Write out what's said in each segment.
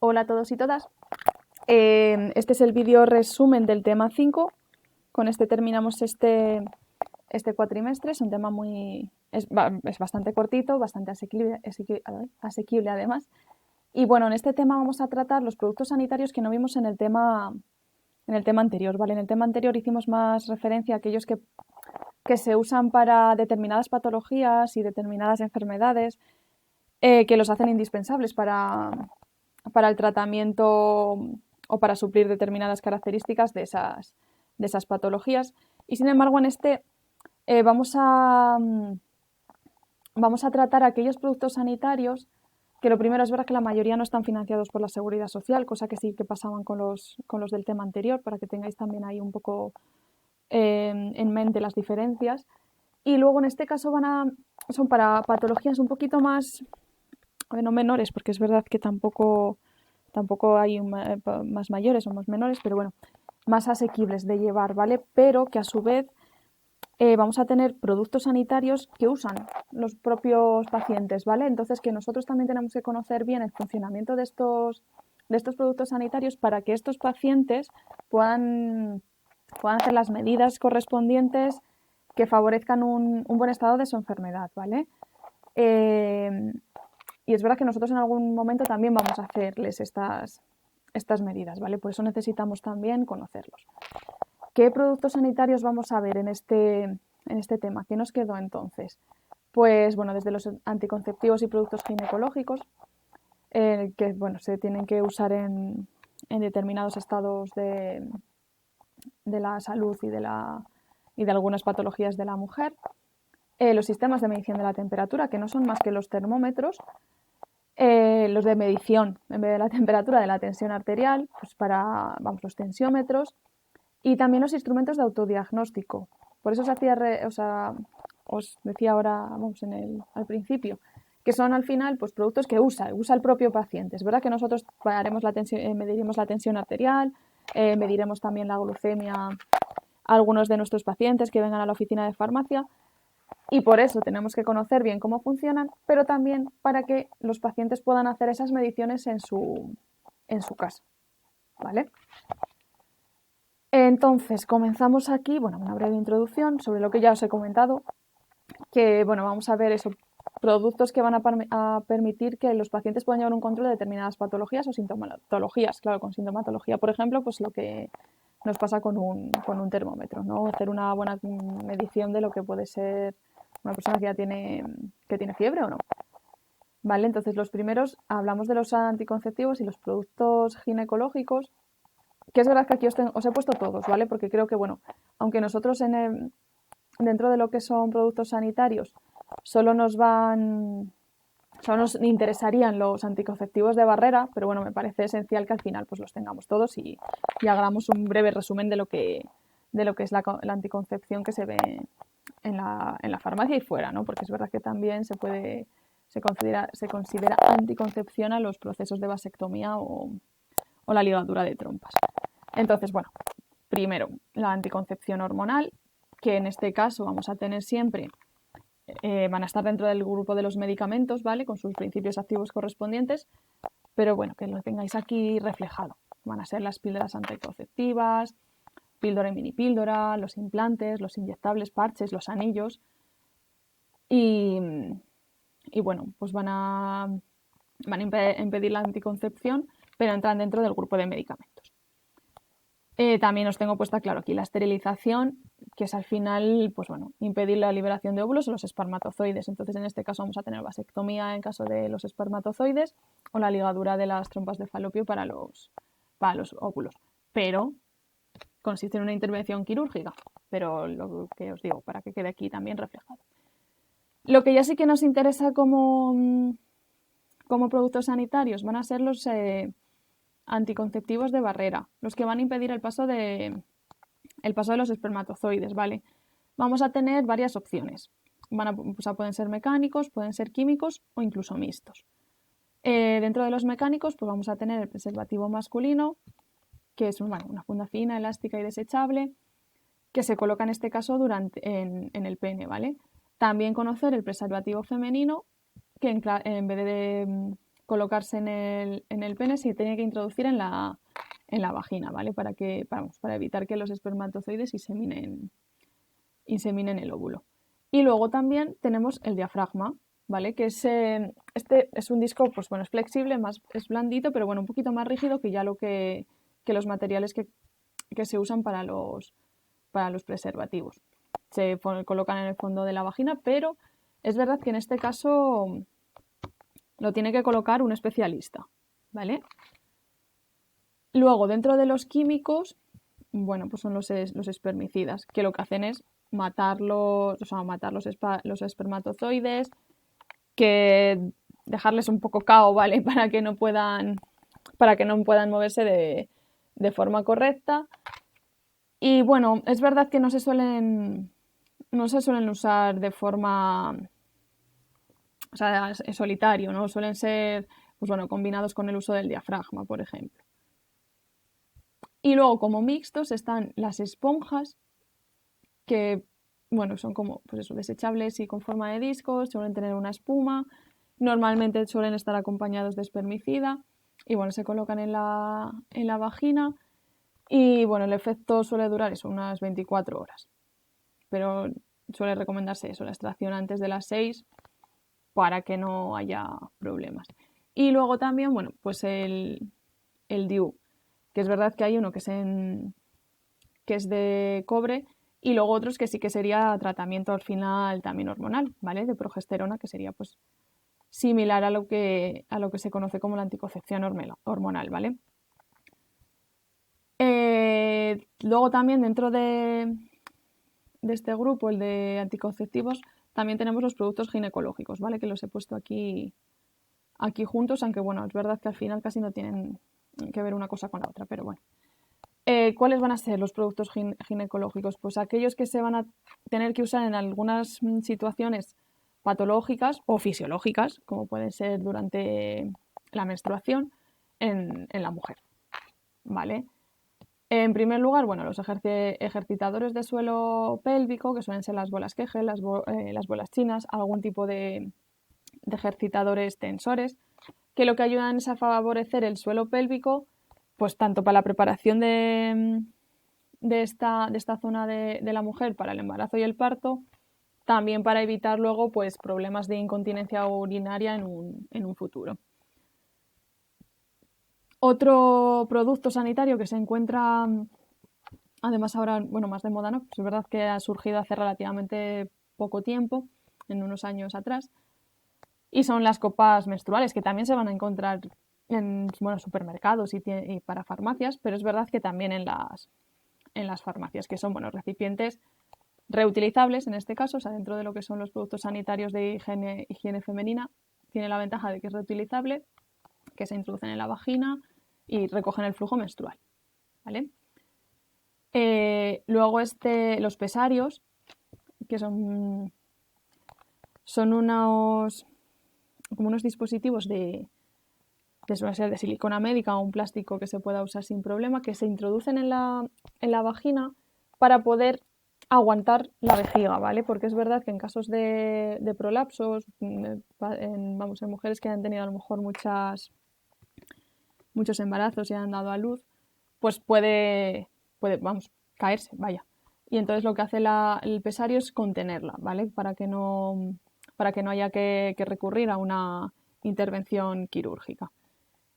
Hola a todos y todas. Este es el vídeo resumen del tema 5. Con este terminamos este cuatrimestre. Es un tema es bastante cortito, bastante asequible además. Y bueno, en este tema vamos a tratar los productos sanitarios que no vimos en el tema anterior, ¿vale? En el tema anterior hicimos más referencia a aquellos que se usan para determinadas patologías y determinadas enfermedades que los hacen indispensables para el tratamiento o para suplir determinadas características de esas patologías. Y sin embargo, en este vamos a tratar aquellos productos sanitarios que lo primero es verdad que la mayoría no están financiados por la Seguridad Social, cosa que sí que pasaban con los del tema anterior, para que tengáis también ahí un poco en mente las diferencias. Y luego en este caso son para patologías un poquito más, no menores, porque es verdad que tampoco hay más mayores o más menores, pero bueno, más asequibles de llevar, ¿vale? Pero que a su vez vamos a tener productos sanitarios que usan los propios pacientes, ¿vale? Entonces que nosotros también tenemos que conocer bien el funcionamiento de estos productos sanitarios para que estos pacientes puedan hacer las medidas correspondientes que favorezcan un buen estado de su enfermedad, ¿vale? Y es verdad que nosotros en algún momento también vamos a hacerles estas medidas, ¿vale? Por eso necesitamos también conocerlos. ¿Qué productos sanitarios vamos a ver en este tema? ¿Qué nos quedó entonces? Pues bueno, desde los anticonceptivos y productos ginecológicos, que bueno, se tienen que usar en determinados estados de la salud y de algunas patologías de la mujer. Los sistemas de medición de la temperatura, que no son más que los termómetros, los de medición, en vez de la temperatura, de la tensión arterial, pues los tensiómetros, y también los instrumentos de autodiagnóstico. Por eso os decía ahora, al principio, que son al final pues, productos que usa el propio paciente. Es verdad que nosotros mediremos la tensión arterial, mediremos también la glucemia a algunos de nuestros pacientes que vengan a la oficina de farmacia, y por eso tenemos que conocer bien cómo funcionan, pero también para que los pacientes puedan hacer esas mediciones en su casa, ¿vale? Entonces, comenzamos aquí, bueno, una breve introducción sobre lo que ya os he comentado, que, bueno, vamos a ver esos productos que van a permitir que los pacientes puedan llevar un control de determinadas patologías o sintomatologías. Claro, con sintomatología, por ejemplo, pues lo que nos pasa con un termómetro, ¿no? Hacer una buena medición de lo que puede ser una persona que tiene fiebre o no. ¿Vale? Entonces, los primeros, hablamos de los anticonceptivos y los productos ginecológicos, que es verdad que aquí os he puesto todos, ¿vale? Porque creo que, bueno, aunque nosotros dentro de lo que son productos sanitarios solo nos interesarían los anticonceptivos de barrera, pero bueno, me parece esencial que al final pues los tengamos todos y hagamos un breve resumen de lo que es la anticoncepción que se ve en la farmacia y fuera, ¿no? Porque es verdad que también se considera anticoncepción a los procesos de vasectomía o la ligadura de trompas. Entonces, bueno, primero, la anticoncepción hormonal, que en este caso vamos a tener siempre, van a estar dentro del grupo de los medicamentos, ¿vale? Con sus principios activos correspondientes, pero bueno, que lo tengáis aquí reflejado. Van a ser las píldoras anticonceptivas, píldora y mini píldora, los implantes, los inyectables, parches, los anillos. Y, y bueno, pues van a impedir la anticoncepción, pero entran dentro del grupo de medicamentos. También os tengo puesta, claro, aquí la esterilización, que es al final, pues bueno, impedir la liberación de óvulos o los espermatozoides. Entonces, en este caso vamos a tener vasectomía en caso de los espermatozoides o la ligadura de las trompas de falopio para los óvulos. Pero consiste en una intervención quirúrgica, pero lo que os digo, para que quede aquí también reflejado. Lo que ya sí que nos interesa como productos sanitarios van a ser los anticonceptivos de barrera, los que van a impedir el paso de los espermatozoides, ¿vale? Vamos a tener varias opciones. Pueden ser mecánicos, pueden ser químicos o incluso mixtos. Dentro de los mecánicos, pues vamos a tener el preservativo masculino, que es una funda fina, elástica y desechable, que se coloca en este caso en el pene, ¿vale? También conocer el preservativo femenino, que en vez de colocarse en el pene, se tiene que introducir en la vagina, ¿vale? Para evitar que los espermatozoides inseminen el óvulo. Y luego también tenemos el diafragma, ¿vale? Que este es un disco, pues bueno, es flexible, es blandito, pero bueno, un poquito más rígido que ya que los materiales que se usan para los preservativos. Se colocan en el fondo de la vagina, pero es verdad que en este caso lo tiene que colocar un especialista, ¿vale? Luego, dentro de los químicos, bueno, pues son los espermicidas, que lo que hacen es matar los espermatozoides, que dejarles un poco cao, ¿vale? Para que no puedan moverse de forma correcta. Y bueno, es verdad que no se suelen usar de forma, o sea, solitario, ¿no? Suelen ser, pues bueno, combinados con el uso del diafragma, por ejemplo. Y luego, como mixtos, están las esponjas, que, bueno, son como, pues eso, desechables y con forma de discos, suelen tener una espuma, normalmente suelen estar acompañados de espermicida, y bueno, se colocan en la vagina, y bueno, el efecto suele durar eso, unas 24 horas. Pero suele recomendarse eso, la extracción antes de las 6 para que no haya problemas. Y luego también, bueno, pues el DIU, que es verdad que hay uno que es de cobre y luego otros que sí que sería tratamiento al final también hormonal, ¿vale? De progesterona, que sería pues similar a lo que se conoce como la anticoncepción hormonal, ¿vale? Luego también dentro de este grupo, el de anticonceptivos, también tenemos los productos ginecológicos, ¿vale? Que los he puesto aquí juntos, aunque bueno, es verdad que al final casi no tienen que ver una cosa con la otra, pero bueno. ¿Cuáles van a ser los productos ginecológicos? Pues aquellos que se van a tener que usar en algunas situaciones patológicas o fisiológicas, como pueden ser durante la menstruación en la mujer, ¿vale? En primer lugar, bueno, los ejercitadores de suelo pélvico, que suelen ser las bolas Kegel, las bolas chinas, algún tipo de ejercitadores tensores, que lo que ayudan es a favorecer el suelo pélvico, pues tanto para la preparación de esta zona de la mujer para el embarazo y el parto, también para evitar luego pues, problemas de incontinencia urinaria en un futuro. Otro producto sanitario que se encuentra, además ahora, bueno, más de moda, ¿no? Pues es verdad que ha surgido hace relativamente poco tiempo, en unos años atrás, y son las copas menstruales, que también se van a encontrar en supermercados y para farmacias, pero es verdad que también en las farmacias, que son recipientes reutilizables en este caso, o sea, dentro de lo que son los productos sanitarios de higiene femenina, tiene la ventaja de que es reutilizable, que se introducen en la vagina y recogen el flujo menstrual, ¿vale? Luego los pesarios, que son como unos dispositivos suele ser de silicona médica o un plástico que se pueda usar sin problema, que se introducen en la vagina para poder aguantar la vejiga, ¿vale? Porque es verdad que en casos de prolapsos, en mujeres que han tenido a lo mejor muchos embarazos y han dado a luz, pues puede caerse, vaya. Y entonces lo que hace el pesario es contenerla, ¿vale? Para que no haya que recurrir a una intervención quirúrgica.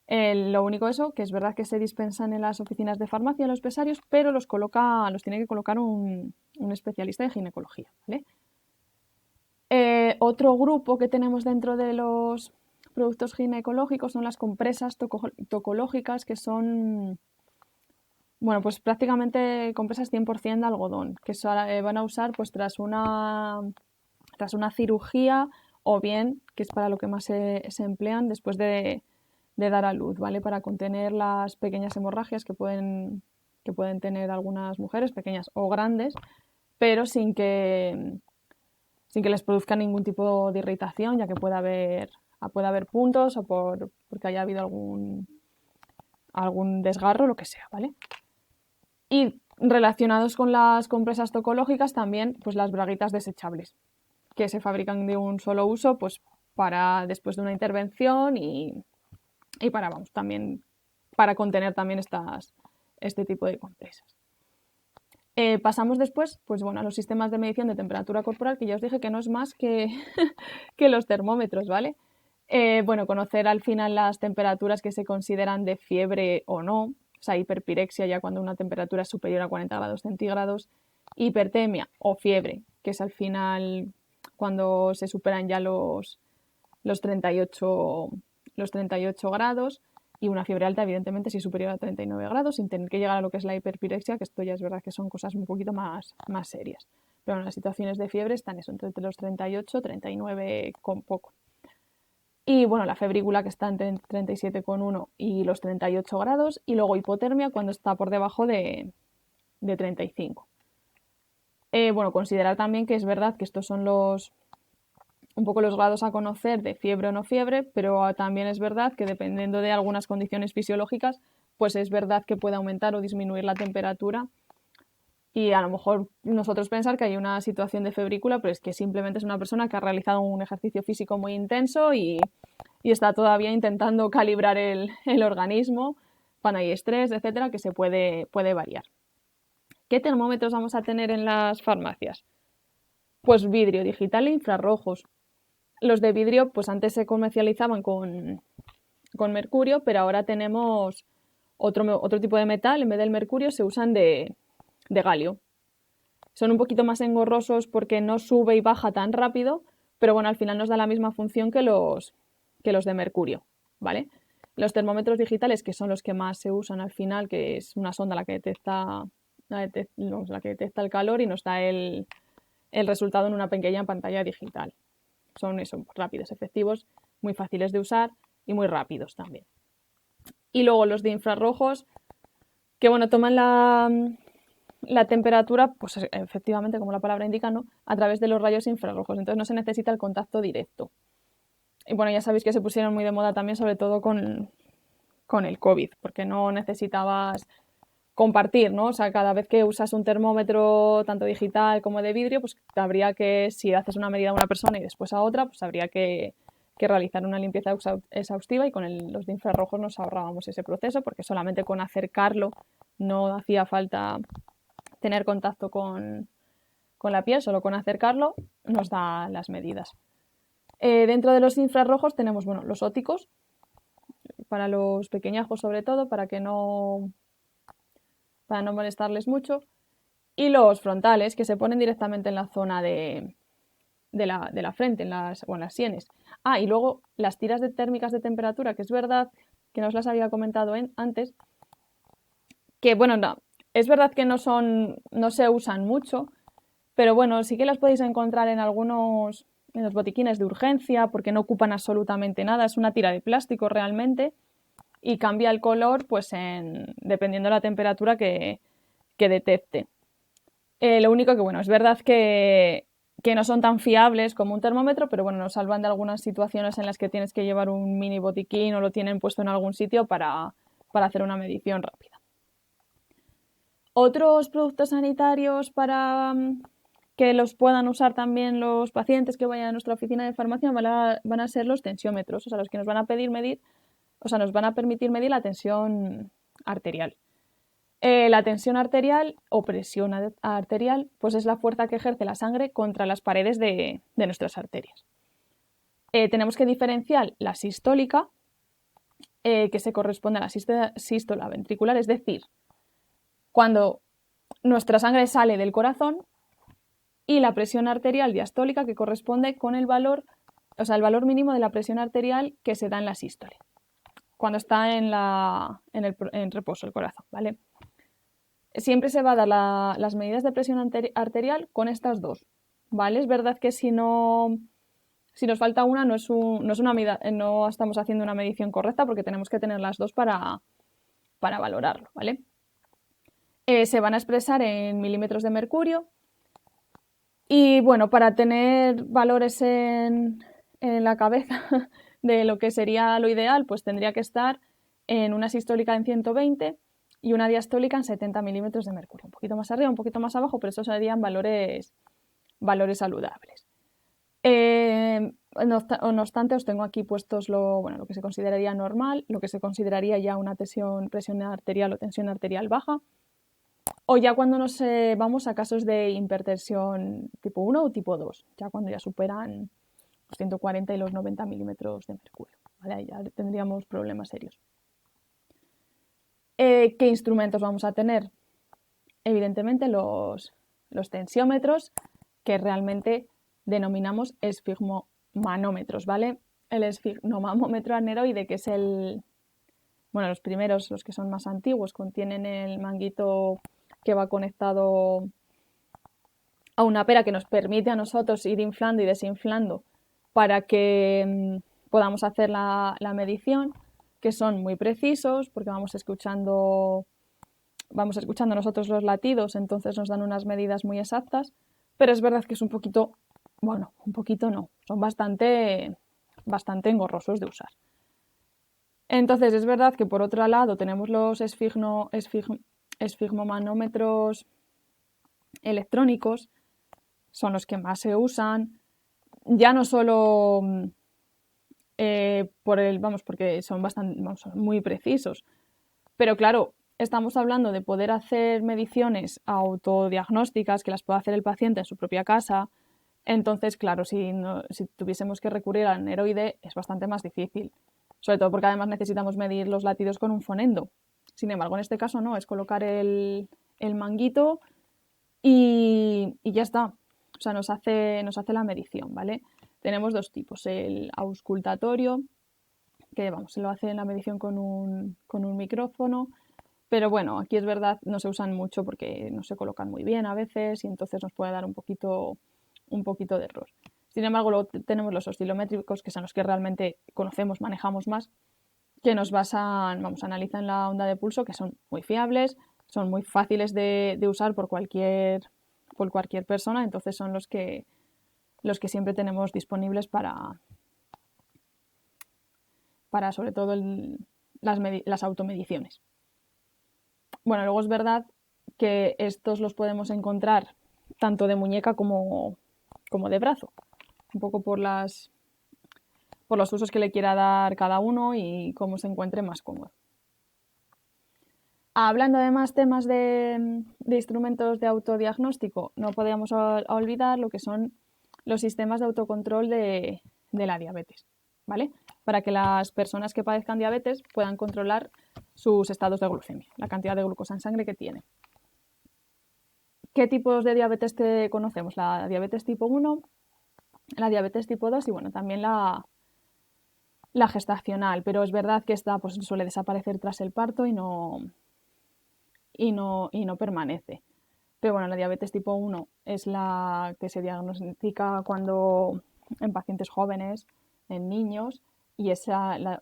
Lo único eso, que es verdad que se dispensan en las oficinas de farmacia los pesarios, pero los tiene que colocar un especialista de ginecología, ¿vale? Otro grupo que tenemos dentro de los productos ginecológicos son las compresas tocológicas, que son, bueno, pues prácticamente compresas 100% de algodón, que van a usar pues tras una cirugía o bien, que es para lo que más se emplean después de dar a luz, ¿vale? Para contener las pequeñas hemorragias que pueden tener algunas mujeres, pequeñas o grandes, pero sin que les produzca ningún tipo de irritación, ya que puede haber puntos o porque haya habido algún desgarro, lo que sea, ¿vale? Y relacionados con las compresas tocológicas también, pues las braguitas desechables, que se fabrican de un solo uso, pues para después de una intervención y y también para contener también este tipo de compresas. Pasamos después pues, bueno, a los sistemas de medición de temperatura corporal, que ya os dije que no es más que, que los termómetros, ¿vale? Bueno, conocer al final las temperaturas que se consideran de fiebre o no, o sea, hiperpirexia ya cuando una temperatura es superior a 40 grados centígrados, hipertemia o fiebre, que es al final cuando se superan ya los 38, los 38 grados, y una fiebre alta, evidentemente, si es superior a 39 grados, sin tener que llegar a lo que es la hiperpirexia, que esto ya es verdad que son cosas un poquito más serias. Pero en las situaciones de fiebre están eso, entre los 38 y 39 con poco. Y bueno, la febrícula que está entre 37,1 y los 38 grados, y luego hipotermia cuando está por debajo de 35. Bueno, considerar también que es verdad que estos son un poco los grados a conocer de fiebre o no fiebre, pero también es verdad que dependiendo de algunas condiciones fisiológicas, pues es verdad que puede aumentar o disminuir la temperatura. Y a lo mejor nosotros pensar que hay una situación de febrícula, pero es que simplemente es una persona que ha realizado un ejercicio físico muy intenso y está todavía intentando calibrar el organismo cuando hay estrés, etcétera, que se puede variar. ¿Qué termómetros vamos a tener en las farmacias? Pues vidrio, digital e infrarrojos. Los de vidrio, pues antes se comercializaban con mercurio, pero ahora tenemos otro tipo de metal. En vez del mercurio se usan de galio. Son un poquito más engorrosos porque no sube y baja tan rápido, pero bueno, al final nos da la misma función que los de mercurio, ¿vale? Los termómetros digitales, que son los que más se usan al final, que es una sonda la que detecta el calor y nos da el resultado en una pequeña pantalla digital. Son eso, rápidos, efectivos, muy fáciles de usar y muy rápidos también. Y luego los de infrarrojos, que bueno, toman la temperatura, pues efectivamente, como la palabra indica, ¿no? A través de los rayos infrarrojos. Entonces no se necesita el contacto directo. Y bueno, ya sabéis que se pusieron muy de moda también, sobre todo con el COVID, porque no necesitabas compartir, ¿no? O sea, cada vez que usas un termómetro, tanto digital como de vidrio, pues habría que, si haces una medida a una persona y después a otra, pues habría que realizar una limpieza exhaustiva, y con los de infrarrojos nos ahorrábamos ese proceso, porque solamente con acercarlo no hacía falta tener contacto con la piel, solo con acercarlo nos da las medidas. Dentro de los infrarrojos tenemos, bueno, los ópticos, para los pequeñajos sobre todo, para no molestarles mucho, y los frontales, que se ponen directamente en la zona de la frente, o en las sienes. Y luego las tiras térmicas de temperatura, que es verdad que no os las había comentado antes, que bueno, no, es verdad que no se usan mucho, pero bueno, sí que las podéis encontrar en los botiquines de urgencia, porque no ocupan absolutamente nada, es una tira de plástico realmente, y cambia el color pues dependiendo de la temperatura que detecte. Lo único que, bueno, es verdad que no son tan fiables como un termómetro, pero bueno, nos salvan de algunas situaciones en las que tienes que llevar un mini botiquín o lo tienen puesto en algún sitio para hacer una medición rápida. Otros productos sanitarios para que los puedan usar también los pacientes que vayan a nuestra oficina de farmacia van a ser los tensiómetros, o sea, los que nos van a nos van a permitir medir la tensión arterial. La tensión arterial o presión arterial, pues es la fuerza que ejerce la sangre contra las paredes de nuestras arterias. Tenemos que diferenciar la sistólica, que se corresponde a la sístola ventricular, es decir, cuando nuestra sangre sale del corazón, y la presión arterial diastólica, que corresponde con el valor mínimo de la presión arterial que se da en la sístole, cuando está en reposo el corazón, ¿vale? Siempre se va a dar las medidas de presión arterial con estas dos, ¿vale? Es verdad que si nos falta una, no estamos haciendo una medición correcta, porque tenemos que tener las dos para valorarlo, ¿vale? Se van a expresar en milímetros de mercurio, y bueno, para tener valores en la cabeza de lo que sería lo ideal, pues tendría que estar en una sistólica en 120 y una diastólica en 70 milímetros de mercurio. Un poquito más arriba, un poquito más abajo, pero esos serían valores saludables. No obstante, os tengo aquí puestos lo que se consideraría normal, lo que se consideraría ya una presión arterial o tensión arterial baja, o ya cuando nos vamos a casos de hipertensión tipo 1 o tipo 2, ya cuando ya superan los 140 y los 90 milímetros de mercurio. ¿Vale? Ahí ya tendríamos problemas serios. ¿Qué instrumentos vamos a tener? Evidentemente los tensiómetros, que realmente denominamos esfigmomanómetros, ¿vale? El esfigmomamómetro aneroide, que es los primeros, los que son más antiguos, contienen el manguito que va conectado a una pera que nos permite a nosotros ir inflando y desinflando para que podamos hacer la medición, que son muy precisos porque vamos escuchando nosotros los latidos, entonces nos dan unas medidas muy exactas, pero es verdad que es un poquito no, son bastante engorrosos de usar. Entonces es verdad que por otro lado tenemos los esfigmomanómetros electrónicos, son los que más se usan, ya no solo porque son son muy precisos, pero claro, estamos hablando de poder hacer mediciones autodiagnósticas que las pueda hacer el paciente en su propia casa. Entonces, claro, si tuviésemos que recurrir al aneroide es bastante más difícil, sobre todo porque además necesitamos medir los latidos con un fonendo. Sin embargo, en este caso no, es colocar el manguito y ya está. O sea, nos hace la medición, ¿vale? Tenemos dos tipos, el auscultatorio, que se lo hace en la medición con un micrófono, pero bueno, aquí es verdad, no se usan mucho porque no se colocan muy bien a veces y entonces nos puede dar un poquito de error. Sin embargo, luego tenemos los oscilométricos, que son los que realmente conocemos, manejamos más, que nos analizan la onda de pulso, que son muy fiables, son muy fáciles de usar por cualquier persona, entonces son los que siempre tenemos disponibles para sobre todo las automediciones. Bueno, luego es verdad que estos los podemos encontrar tanto de muñeca como de brazo, un poco por los usos que le quiera dar cada uno y cómo se encuentre más cómodo. Hablando de más temas de instrumentos de autodiagnóstico, no podemos olvidar lo que son los sistemas de autocontrol de la diabetes, ¿vale? Para que las personas que padezcan diabetes puedan controlar sus estados de glucemia, la cantidad de glucosa en sangre que tienen. ¿Qué tipos de diabetes conocemos? La diabetes tipo 1, la diabetes tipo 2 y bueno, también la gestacional, pero es verdad que esta pues, suele desaparecer tras el parto y no permanece. Pero bueno, la diabetes tipo 1 es la que se diagnostica en pacientes jóvenes, en niños, y es la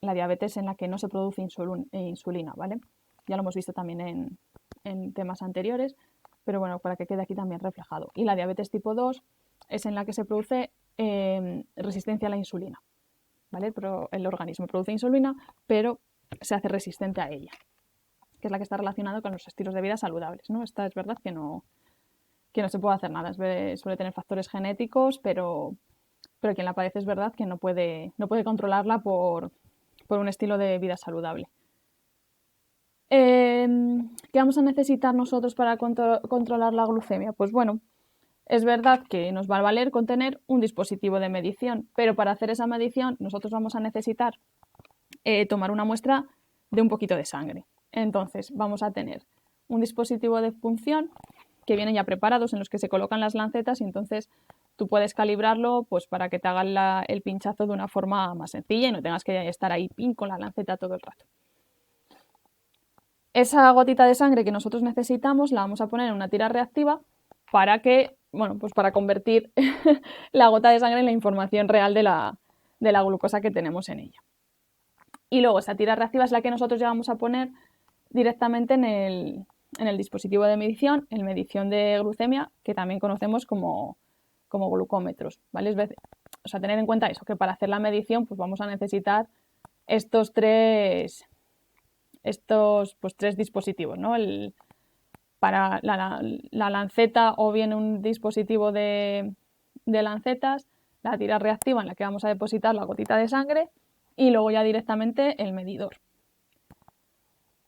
diabetes en la que no se produce insulina, ¿vale? Ya lo hemos visto también en temas anteriores, pero bueno, para que quede aquí también reflejado. Y la diabetes tipo 2 es en la que se produce resistencia a la insulina, ¿vale? Pero el organismo produce insulina, pero se hace resistente a ella, que es la que está relacionada con los estilos de vida saludables, ¿no? Esta es verdad que no se puede hacer nada, suele tener factores genéticos, pero quien la padece es verdad que no puede controlarla por un estilo de vida saludable. ¿Qué vamos a necesitar nosotros para controlar la glucemia? Pues bueno, es verdad que nos va a valer con tener un dispositivo de medición, pero para hacer esa medición nosotros vamos a necesitar tomar una muestra de un poquito de sangre. Entonces vamos a tener un dispositivo de punción que vienen ya preparados en los que se colocan las lancetas y entonces tú puedes calibrarlo pues para que te hagan el pinchazo de una forma más sencilla y no tengas que estar ahí con la lanceta todo el rato. Esa gotita de sangre que nosotros necesitamos la vamos a poner en una tira reactiva para para convertir la gota de sangre en la información real de la glucosa que tenemos en ella. Y luego esa tira reactiva es la que nosotros ya vamos a poner directamente en el dispositivo de medición, en medición de glucemia, que también conocemos como glucómetros, ¿vale? O sea, tener en cuenta eso, que para hacer la medición pues vamos a necesitar estos tres dispositivos, ¿no? Para la lanceta o bien un dispositivo de lancetas, la tira reactiva en la que vamos a depositar la gotita de sangre y luego ya directamente el medidor.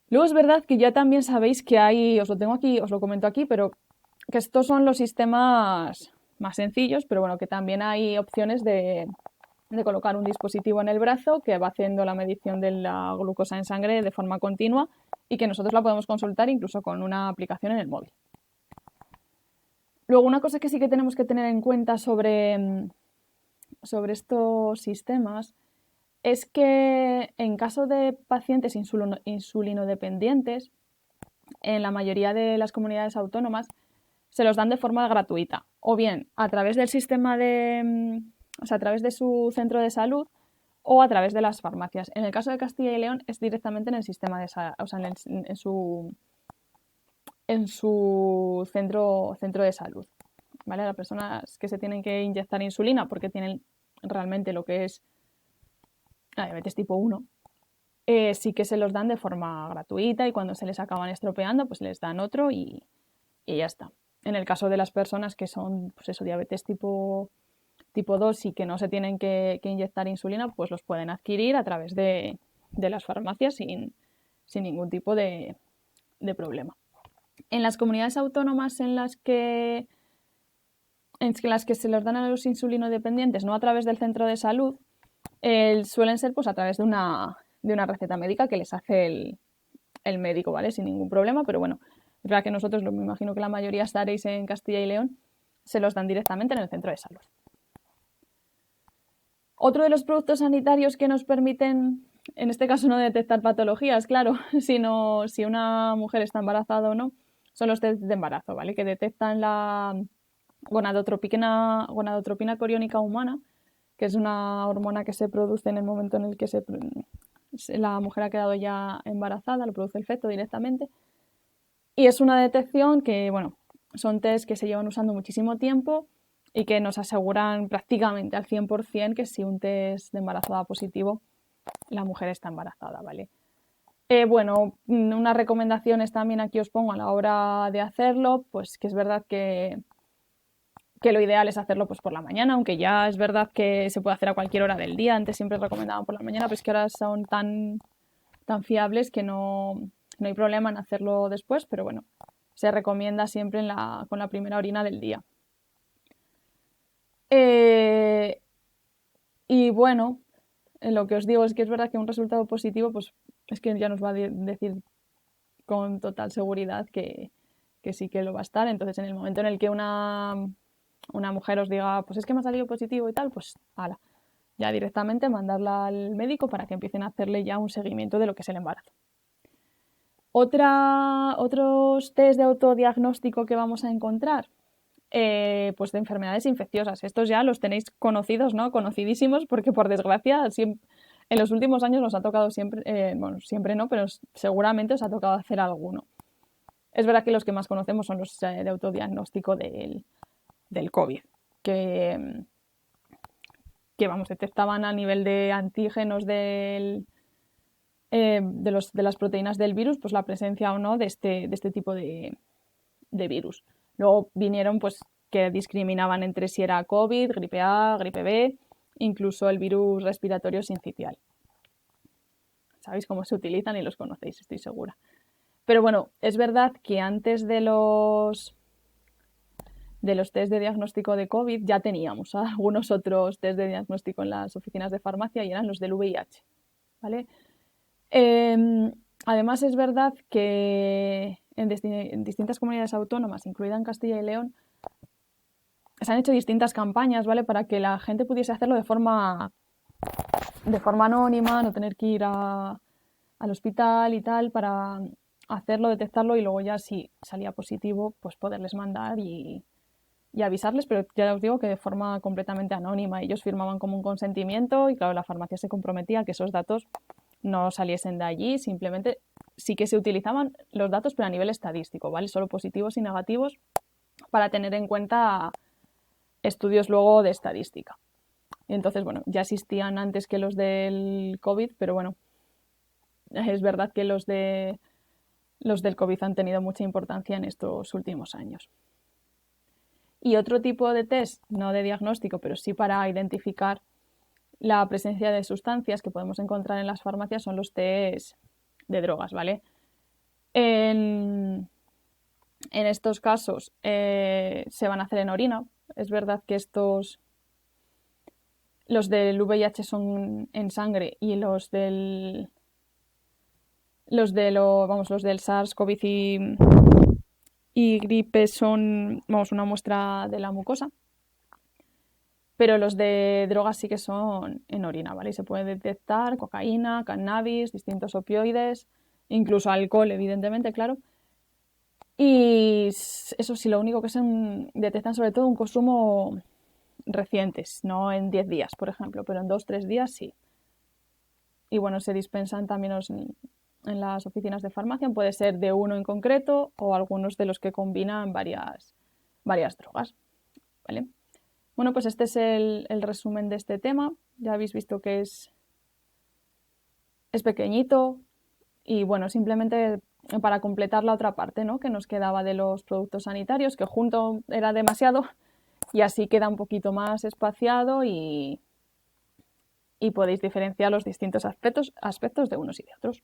Luego es verdad que ya también sabéis que hay, os lo tengo aquí, os lo comento aquí, pero que estos son los sistemas más sencillos, pero bueno, que también hay opciones de colocar un dispositivo en el brazo que va haciendo la medición de la glucosa en sangre de forma continua y que nosotros la podemos consultar incluso con una aplicación en el móvil. Luego, una cosa que sí que tenemos que tener en cuenta sobre estos sistemas es que en caso de pacientes insulinodependientes, en la mayoría de las comunidades autónomas se los dan de forma gratuita, o bien a través del sistema o sea, a través de su centro de salud o a través de las farmacias. En el caso de Castilla y León es directamente en el sistema de salud, o sea, en su centro de salud. ¿Vale? Las personas que se tienen que inyectar insulina porque tienen realmente lo que es la diabetes tipo 1, sí que se los dan de forma gratuita y cuando se les acaban estropeando, pues les dan otro y ya está. En el caso de las personas que son, pues eso, diabetes tipo 2 y que no se tienen que inyectar insulina, pues los pueden adquirir a través de las farmacias sin ningún tipo de problema. En las comunidades autónomas en las que se los dan a los insulinodependientes, no a través del centro de salud, suelen ser pues a través de una receta médica que les hace el médico, ¿vale? Sin ningún problema, pero bueno, es verdad que nosotros, me imagino que la mayoría estaréis en Castilla y León, se los dan directamente en el centro de salud. Otro de los productos sanitarios que nos permiten, en este caso no detectar patologías, claro, sino si una mujer está embarazada o no, son los test de embarazo, ¿vale? Que detectan la gonadotropina coriónica humana, que es una hormona que se produce en el momento en el que la mujer ha quedado ya embarazada, lo produce el feto directamente. Y es una detección que, bueno, son test que se llevan usando muchísimo tiempo y que nos aseguran prácticamente al 100% que si un test de embarazo da positivo, la mujer está embarazada, ¿vale? Bueno, unas recomendaciones también aquí os pongo a la hora de hacerlo, pues que es verdad que lo ideal es hacerlo pues por la mañana, aunque ya es verdad que se puede hacer a cualquier hora del día. Antes siempre recomendaban por la mañana, pero es que ahora son tan fiables que no hay problema en hacerlo después, pero bueno, se recomienda siempre con la primera orina del día. Y bueno, lo que os digo es que es verdad que un resultado positivo, pues es que ya nos va a decir con total seguridad que sí que lo va a estar. Entonces, en el momento en el que una mujer os diga, pues es que me ha salido positivo y tal, pues ala, ya directamente mandarla al médico para que empiecen a hacerle ya un seguimiento de lo que es el embarazo. Otros test de autodiagnóstico que vamos a encontrar, pues de enfermedades infecciosas. Estos ya los tenéis conocidos, ¿no? Conocidísimos, porque por desgracia en los últimos años nos ha tocado siempre, bueno, siempre no, pero seguramente os ha tocado hacer alguno. Es verdad que los que más conocemos son los de autodiagnóstico del COVID, que vamos, detectaban a nivel de antígenos de las proteínas del virus, pues la presencia o no de este tipo de virus. Luego vinieron pues que discriminaban entre si era COVID, gripe A, gripe B, incluso el virus respiratorio sincitial. Sabéis cómo se utilizan y los conocéis, estoy segura. Pero bueno, es verdad que antes de los test de diagnóstico de COVID ya teníamos algunos otros test de diagnóstico en las oficinas de farmacia y eran los del VIH, ¿vale? Además es verdad que en distintas comunidades autónomas, incluida en Castilla y León, se han hecho distintas campañas, ¿vale? Para que la gente pudiese hacerlo de forma anónima, no tener que ir al hospital y tal para hacerlo, detectarlo y luego ya si salía positivo, pues poderles mandar y avisarles, pero ya os digo que de forma completamente anónima. Ellos firmaban como un consentimiento y claro, la farmacia se comprometía a que esos datos no saliesen de allí, simplemente sí que se utilizaban los datos pero a nivel estadístico, ¿vale? Solo positivos y negativos para tener en cuenta estudios luego de estadística. Y entonces, bueno, ya existían antes que los del COVID, pero bueno, es verdad que los del COVID han tenido mucha importancia en estos últimos años. Y otro tipo de test, no de diagnóstico, pero sí para identificar la presencia de sustancias que podemos encontrar en las farmacias, son los test de drogas, ¿vale? En estos casos se van a hacer en orina. Es verdad que los del VIH son en sangre y los del SARS-CoV y gripe son, vamos, una muestra de la mucosa. Pero los de drogas sí que son en orina, ¿vale? Y se puede detectar cocaína, cannabis, distintos opioides, incluso alcohol, evidentemente, claro. Y eso sí, lo único que se detectan sobre todo un consumo recientes, no en 10 días, por ejemplo, pero en 2-3 días sí. Y bueno, se dispensan también en las oficinas de farmacia, puede ser de uno en concreto o algunos de los que combinan varias drogas, ¿vale? Bueno, pues este es el resumen de este tema. Ya habéis visto que es pequeñito y bueno, simplemente para completar la otra parte, ¿no?, que nos quedaba de los productos sanitarios, que junto era demasiado y así queda un poquito más espaciado y podéis diferenciar los distintos aspectos de unos y de otros.